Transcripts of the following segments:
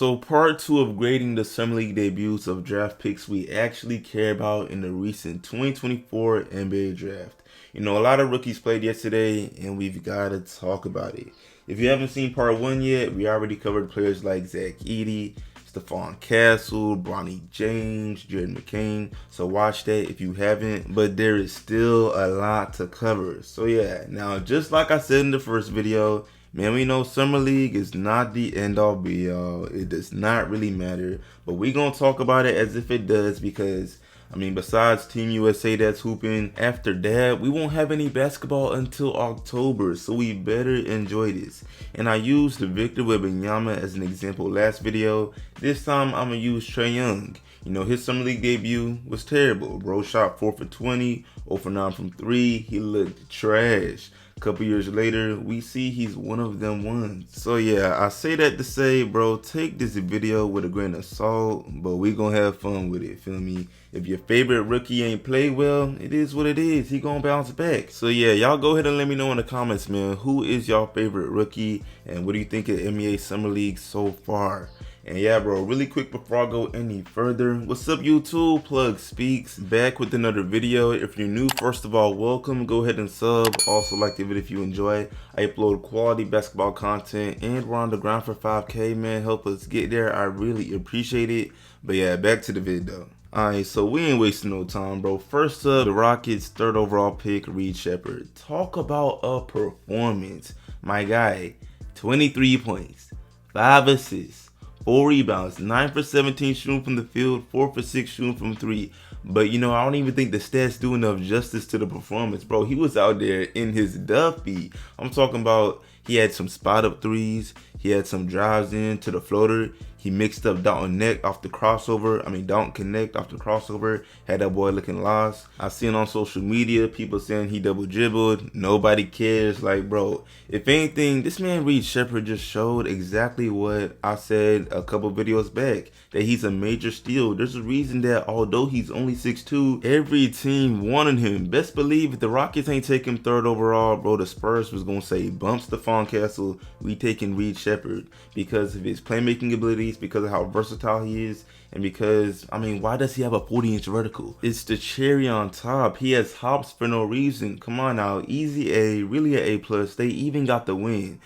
So part 2 of grading the Summer League debuts of draft picks we actually care about in the recent 2024 NBA draft. You know, a lot of rookies played yesterday and we've got to talk about it. If you haven't seen part 1 yet, we already covered players like Zaccharie, Stephon Castle, Bronny James, Jared McCain. So watch that if you haven't, but there is still a lot to cover. So yeah, now just like I said in the first video, man, we know Summer League is not the end-all be-all. It does not really matter. But we're going to talk about it as if it does because, I mean, besides Team USA that's hooping, after that, we won't have any basketball until October. So we better enjoy this. And I used Victor Wembanyama as an example last video. This time, I'm going to use Trae Young. You know, his Summer League debut was terrible. Bro shot 4 for 20, 0 for 9 from 3. He looked trash. A couple years later, we see he's one of them ones. So yeah, I say that to say, bro, take this video with a grain of salt, but we gonna have fun with it, feel me? If your favorite rookie ain't played well, it is what it is. He gonna bounce back. So yeah, y'all go ahead and let me know in the comments, man, who is y'all favorite rookie and what do you think of NBA Summer League so far? And yeah, bro, really quick before I go any further, what's up YouTube? Plug Speaks back with another video. If you're new, first of all, welcome. Go ahead and sub. Also like the video if you enjoy. I upload quality basketball content and we're on the grind for 5K, man. Help us get there. I really appreciate it. But yeah, back to the video. Alright, so we ain't wasting no time, bro. First up, the Rockets' 3rd overall pick, Sheppard. Talk about a performance. My guy, 23 points, 5 assists. 4 rebounds, 9 for 17 shooting from the field, 4 for 6 shooting from 3. But you know, I don't even think the stats do enough justice to the performance, bro. He was out there in his Duffy. I'm talking about he had some spot up threes. He had some drives in to the floater. He mixed up Don't Connect off the crossover. Don't Connect off the crossover. Had that boy looking lost. I seen on social media people saying he double dribbled. Nobody cares. Like, bro, if anything, this man Sheppard just showed exactly what I said a couple videos back. That he's a major steal. There's a reason that although he's only 6'2", every team wanted him. Best believe if the Rockets ain't take him 3rd overall, bro, the Spurs was gonna say, bump Stephon Castle, we taking Sheppard because of his playmaking abilities, because of how versatile he is, and because, I mean, why does he have a 40-inch vertical? It's the cherry on top. He has hops for no reason. Come on now, easy A, really an A+. They even got the win.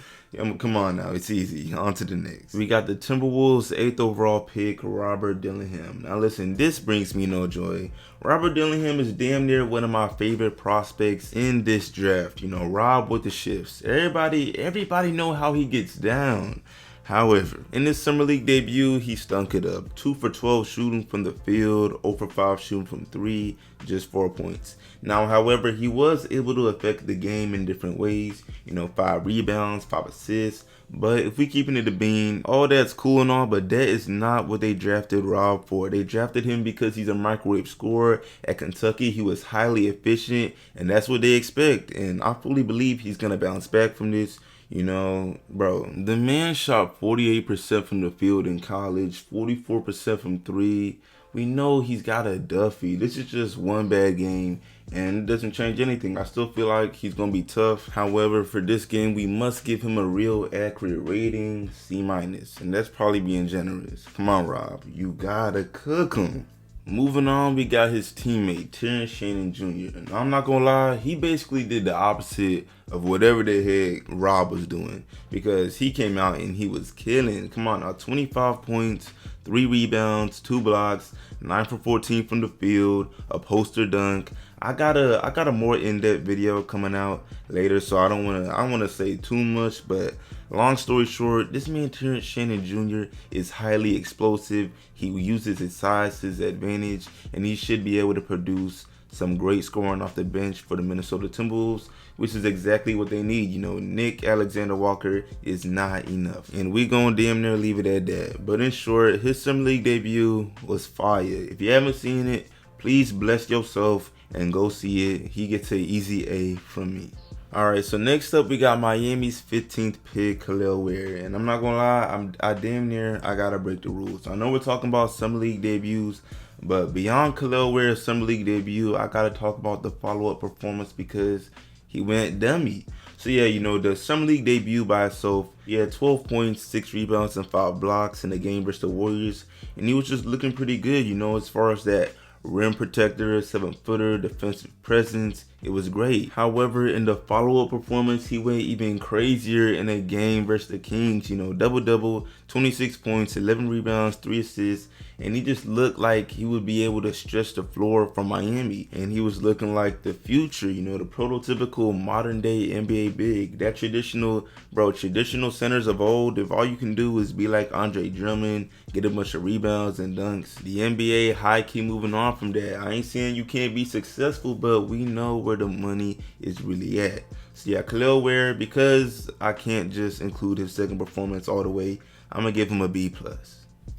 Come on now, it's easy. On to the next. We got the Timberwolves' 8th overall pick, Robert Dillingham. Now listen, this brings me no joy. Robert Dillingham is damn near one of my favorite prospects in this draft. You know, Rob with the shifts. Everybody know how he gets down. However, in his Summer League debut, he stunk it up. 2 for 12 shooting from the field, 0 for 5 shooting from 3, just 4 points. Now, however, he was able to affect the game in different ways. You know, 5 rebounds, 5 assists. But if we keeping it a bean, all that's cool and all, but that is not what they drafted Rob for. They drafted him because he's a microwave scorer. At Kentucky, he was highly efficient, and that's what they expect. And I fully believe he's going to bounce back from this. You know, bro, the man shot 48% from the field in college, 44% from 3. We know he's got a Duffy. This is just one bad game, and it doesn't change anything. I still feel like he's going to be tough. However, for this game, we must give him a real accurate rating, C-, and that's probably being generous. Come on, Rob, you gotta cook him. Moving on, we got his teammate, Teran Shannon Jr. And I'm not gonna lie, he basically did the opposite of whatever the heck Rob was doing, because he came out and he was killing. Come on now, 25 points, 3 rebounds, 2 blocks, 9 for 14 from the field, a poster dunk. I got a more in-depth video coming out later, so I don't wanna say too much, but long story short, this man Teran Shannon Jr. is highly explosive. He uses his size to his advantage, and he should be able to produce some great scoring off the bench for the Minnesota Timberwolves, which is exactly what they need. You know, Nick Alexander-Walker is not enough, and we gonna damn near leave it at that. But in short, his Summer League debut was fire. If you haven't seen it, please bless yourself and go see it. He gets an easy A from me. Alright, so next up we got Miami's 15th pick, Kel'el Ware. And I'm not gonna lie, I gotta break the rules. I know we're talking about Summer League debuts, but beyond Kel'el Ware's Summer League debut, I gotta talk about the follow-up performance because he went dummy. So yeah, the Summer League debut by itself, he had 12 points, 6 rebounds, and 5 blocks in the game versus the Warriors. And he was just looking pretty good, as far as that rim protector, 7-footer, defensive presence. It was great. However, in the follow-up performance, he went even crazier in a game versus the Kings. Double-double, 26 points, 11 rebounds, 3 assists, and he just looked like he would be able to stretch the floor from Miami. And he was looking like the future, the prototypical modern-day NBA big. That traditional centers of old, if all you can do is be like Andre Drummond, get a bunch of rebounds and dunks. The NBA high-key moving on from that. I ain't saying you can't be successful, but we know where the money is really at. So yeah, Kel'el Ware, because I can't just include his second performance all the way, I'm gonna give him a B+.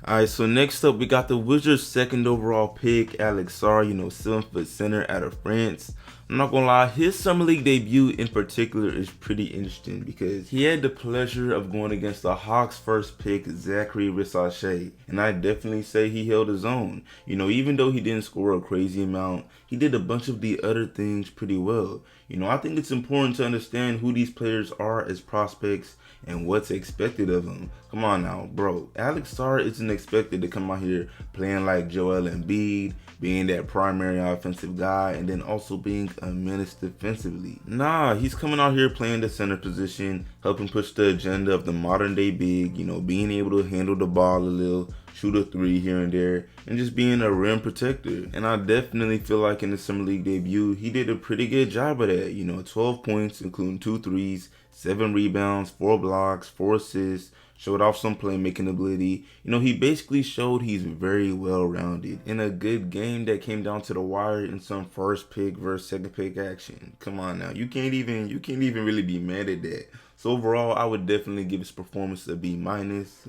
Alright, so next up we got the Wizards' second overall pick, Alex Sarr, 7-foot center out of France. I'm not gonna lie, his Summer League debut in particular is pretty interesting because he had the pleasure of going against the Hawks' first pick, Zaccharie Risacher, and I definitely say he held his own. Even though he didn't score a crazy amount, he did a bunch of the other things pretty well. I think it's important to understand who these players are as prospects and what's expected of them. Come on now, bro. Alex Sarr isn't expected to come out here playing like Joel Embiid, being that primary offensive guy, and then also being a menace defensively. Nah, he's coming out here playing the center position, helping push the agenda of the modern day big, being able to handle the ball a little, shoot a 3 here and there, and just being a rim protector. And I definitely feel like in the Summer League debut, he did a pretty good job of that. 12 points, including 2 threes, 7 rebounds, 4 blocks, 4 assists, showed off some playmaking ability. He basically showed he's very well-rounded in a good game that came down to the wire in some first pick versus second pick action. Come on now, you can't even really be mad at that. So overall, I would definitely give his performance a B-.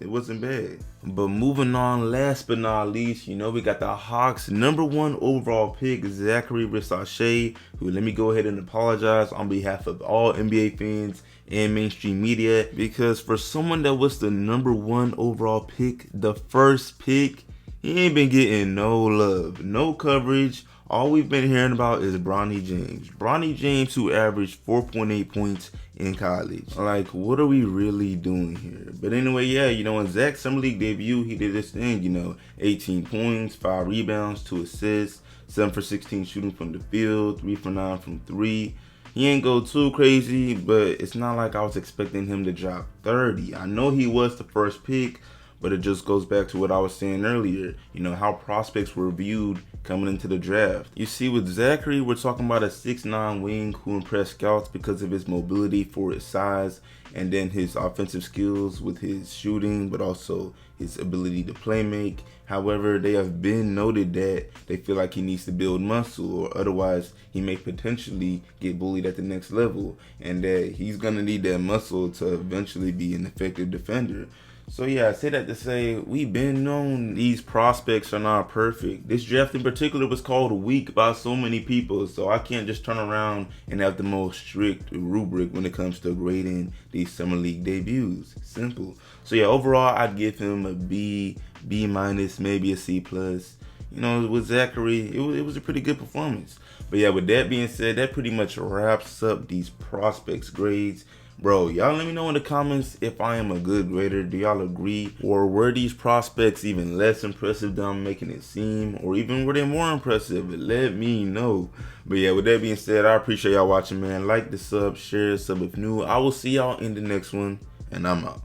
It wasn't bad. But moving on, last but not least, we got the Hawks' #1 overall pick, Zaccharie Risacher, who, let me go ahead and apologize on behalf of all NBA fans and mainstream media, because for someone that was the #1 overall pick, the first pick, he ain't been getting no love, no coverage. All we've been hearing about is Bronny James. Bronny James, who averaged 4.8 points in college. Like, what are we really doing here? But anyway, yeah, in Zach's Summer League debut, he did his thing, 18 points, 5 rebounds, 2 assists, 7 for 16 shooting from the field, 3 for 9 from 3. He ain't go too crazy, but it's not like I was expecting him to drop 30. I know he was the first pick, but it just goes back to what I was saying earlier, how prospects were viewed coming into the draft. You see, with Zaccharie, we're talking about a 6'9" wing who impressed scouts because of his mobility for his size, and then his offensive skills with his shooting, but also his ability to play make. However, they have been noted that they feel like he needs to build muscle, or otherwise he may potentially get bullied at the next level, and that he's gonna need that muscle to eventually be an effective defender. So yeah, I say that to say we've been known these prospects are not perfect. This draft in particular was called weak by so many people, so I can't just turn around and have the most strict rubric when it comes to grading these Summer League debuts. Simple. So yeah, overall I'd give him a B, B-, maybe a C+. With Zaccharie, it was a pretty good performance. But yeah, with that being said, that pretty much wraps up these prospects grades. Bro, y'all let me know in the comments if I am a good grader. Do y'all agree? Or were these prospects even less impressive than I'm making it seem? Or even were they more impressive? Let me know. But yeah, with that being said, I appreciate y'all watching, man. Like the sub, share, sub if new. I will see y'all in the next one, and I'm out.